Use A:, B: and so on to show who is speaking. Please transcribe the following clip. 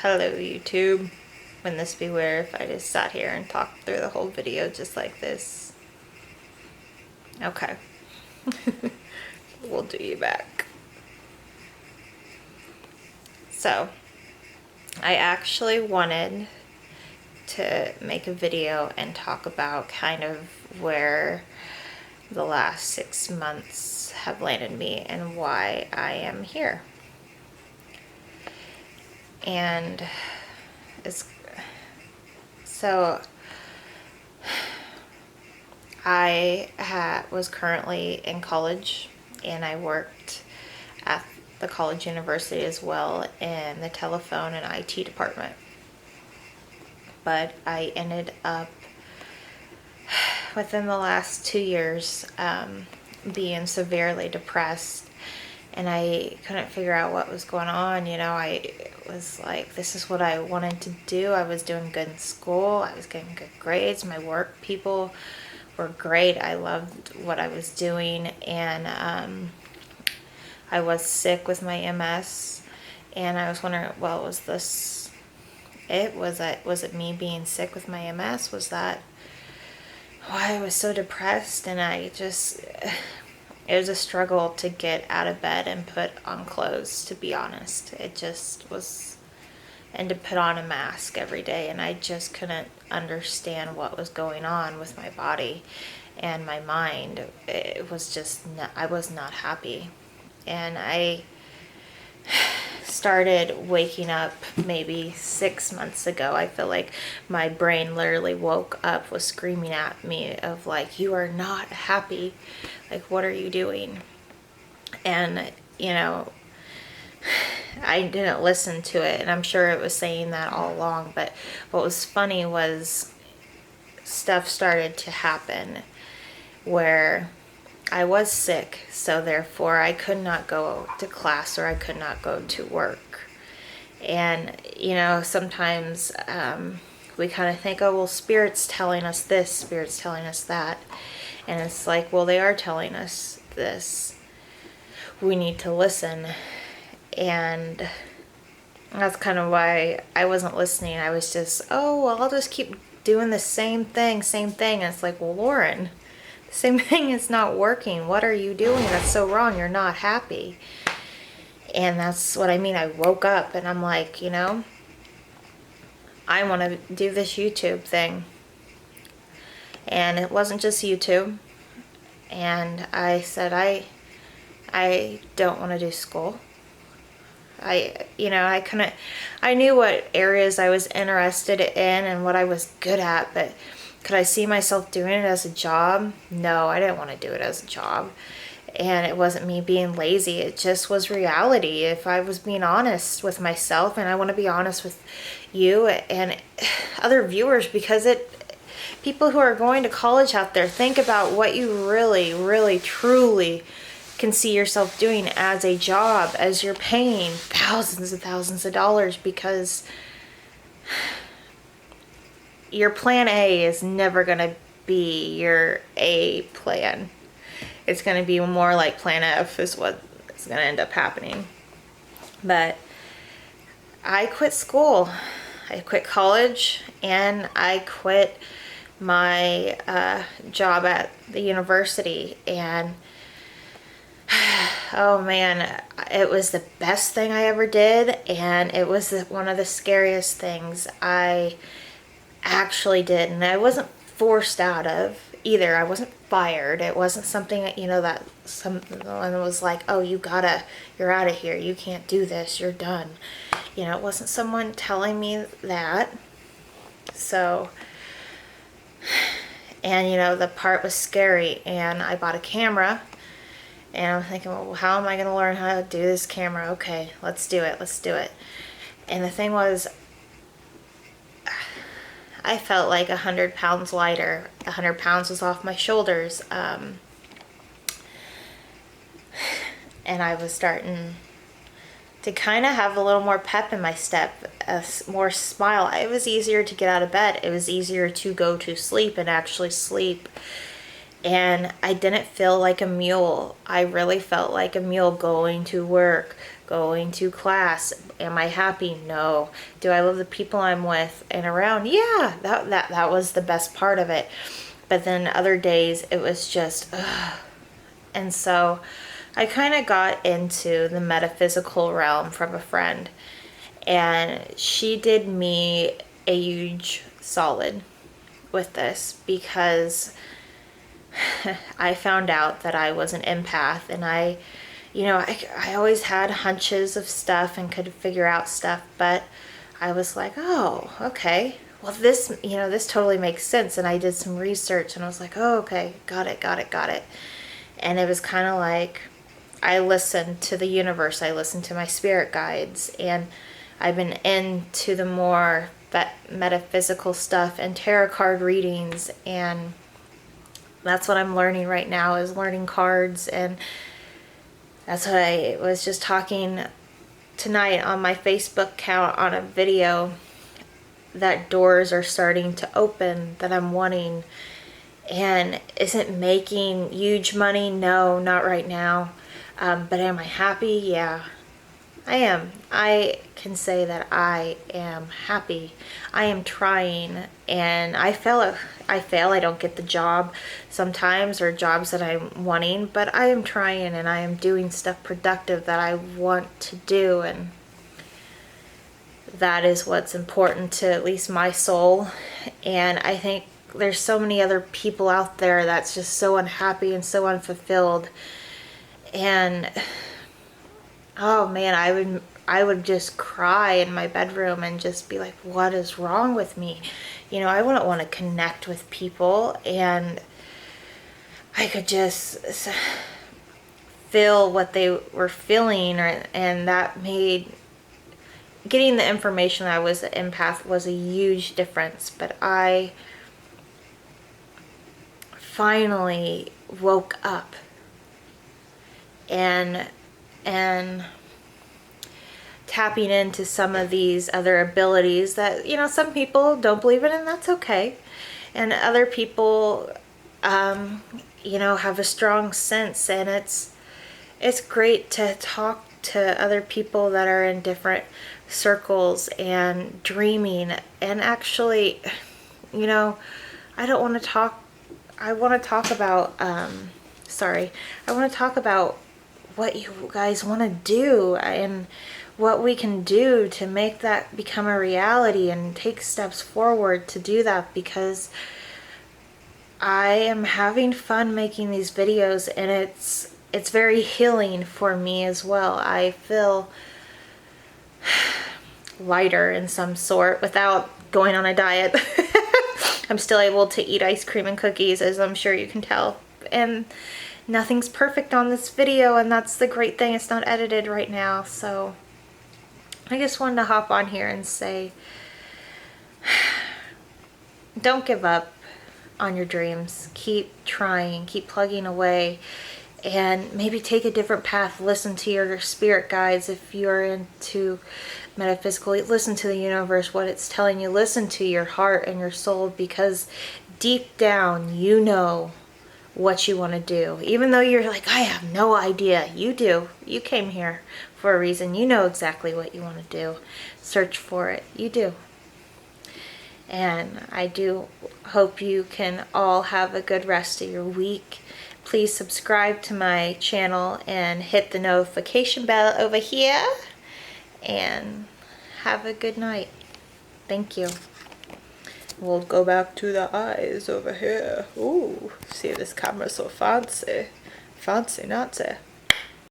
A: Hello YouTube. Wouldn't this be weird if I just sat here and talked through the whole video just like this? Okay. We'll do you back. So, I actually wanted to make a video and talk about kind of where the last 6 months have landed me and why I am here. And I was currently in college, and I worked at the college university as well in the telephone and IT department. But I ended up, within the last 2 years, being severely depressed, and I couldn't figure out what was going on. I was like, this is what I wanted to do. I was doing good in school. I was getting good grades. My work people were great. I loved what I was doing, and I was sick with my MS, and I was wondering, well, was this it? Was it me being sick with my MS? Was that why I was so depressed? And it was a struggle to get out of bed and put on clothes, to be honest. It just was, and to put on a mask every day, and I just couldn't understand what was going on with my body and my mind. It was just I was not happy. And I started waking up maybe 6 months ago. I feel like my brain literally woke up, was screaming at me of like, you are not happy. Like, what are you doing? And, I didn't listen to it, and I'm sure it was saying that all along. But what was funny was stuff started to happen where I was sick, so therefore I could not go to class or I could not go to work. And, sometimes we kind of think, oh, well, Spirit's telling us this, Spirit's telling us that. And it's like, well, they are telling us this. We need to listen. And that's kind of why I wasn't listening. I was just, oh, well, I'll just keep doing the same thing. And it's like, well, Lauren, the same thing is not working. What are you doing? That's so wrong. You're not happy. And that's what I mean. I woke up and I'm like, I want to do this YouTube thing. And it wasn't just YouTube. And I said, I don't want to do school. I knew what areas I was interested in and what I was good at, but could I see myself doing it as a job? No, I didn't want to do it as a job. And it wasn't me being lazy. It just was reality. If I was being honest with myself, and I want to be honest with you and other viewers, because people who are going to college out there, think about what you really, really, truly can see yourself doing as a job, as you're paying thousands of dollars, because your plan A is never going to be your A plan. It's going to be more like plan F is what is going to end up happening. But I quit school. I quit college, and I quit my job at the university. And oh man, it was the best thing I ever did, and it was one of the scariest things I actually did. And I wasn't forced out of either. I wasn't fired. It wasn't something that someone was like, oh, you're out of here, you can't do this, you're done. It wasn't someone telling me that. So, and the part was scary, and I bought a camera, and I'm thinking, well, how am I going to learn how to do this camera? Okay, let's do it. And the thing was, I felt like 100 pounds lighter. 100 pounds was off my shoulders. And I was starting to kind of have a little more pep in my step, more smile. It was easier to get out of bed. It was easier to go to sleep and actually sleep. And I didn't feel like a mule. I really felt like a mule going to work, Going to class. Am I happy? No. Do I love the people I'm with and around? Yeah, that was the best part of it. But then other days it was just, ugh. And so I kind of got into the metaphysical realm from a friend, and she did me a huge solid with this, because I found out that I was an empath, and I always had hunches of stuff and could figure out stuff, but I was like, oh, okay. Well, this totally makes sense. And I did some research and I was like, oh, okay, got it. And it was kind of like, I listened to the universe, I listened to my spirit guides, and I've been into the more that metaphysical stuff and tarot card readings, and that's what I'm learning right now, is learning cards. And that's what I was just talking tonight on my Facebook account on a video, that doors are starting to open that I'm wanting. And isn't making huge money? No, not right now. But am I happy? Yeah, I am. I can say that I am happy. I am trying, and I fail. I don't get the job sometimes, or jobs that I'm wanting, but I am trying, and I am doing stuff productive that I want to do, and that is what's important to at least my soul. And I think there's so many other people out there that's just so unhappy and so unfulfilled. And oh man, I would just cry in my bedroom and just be like, what is wrong with me? I wouldn't want to connect with people, and I could just feel what they were feeling, and that made getting the information that I was an empath was a huge difference. But I finally woke up and tapping into some of these other abilities that, some people don't believe in, and that's okay. And other people, have a strong sense, and it's great to talk to other people that are in different circles and dreaming. And actually, I don't want to talk, I want to talk about, I want to talk about what you guys want to do and what we can do to make that become a reality and take steps forward to do that, because I am having fun making these videos, and it's very healing for me as well. I feel lighter in some sort without going on a diet. I'm still able to eat ice cream and cookies, as I'm sure you can tell. And nothing's perfect on this video, and that's the great thing. It's not edited right now, so I just wanted to hop on here and say, don't give up on your dreams. Keep trying, keep plugging away, and maybe take a different path. Listen to your spirit guides if you're into metaphysical. Listen to the universe, what it's telling you. Listen to your heart and your soul, because deep down you know what you want to do. Even though you're like, I have no idea. You do. You came here for a reason. You know exactly what you want to do. Search for it. You do. And I do hope you can all have a good rest of your week. Please subscribe to my channel and hit the notification bell over here. And have a good night. Thank you. We'll go back to the eyes over here. Ooh, see, this camera's so fancy. Fancy, Nazi.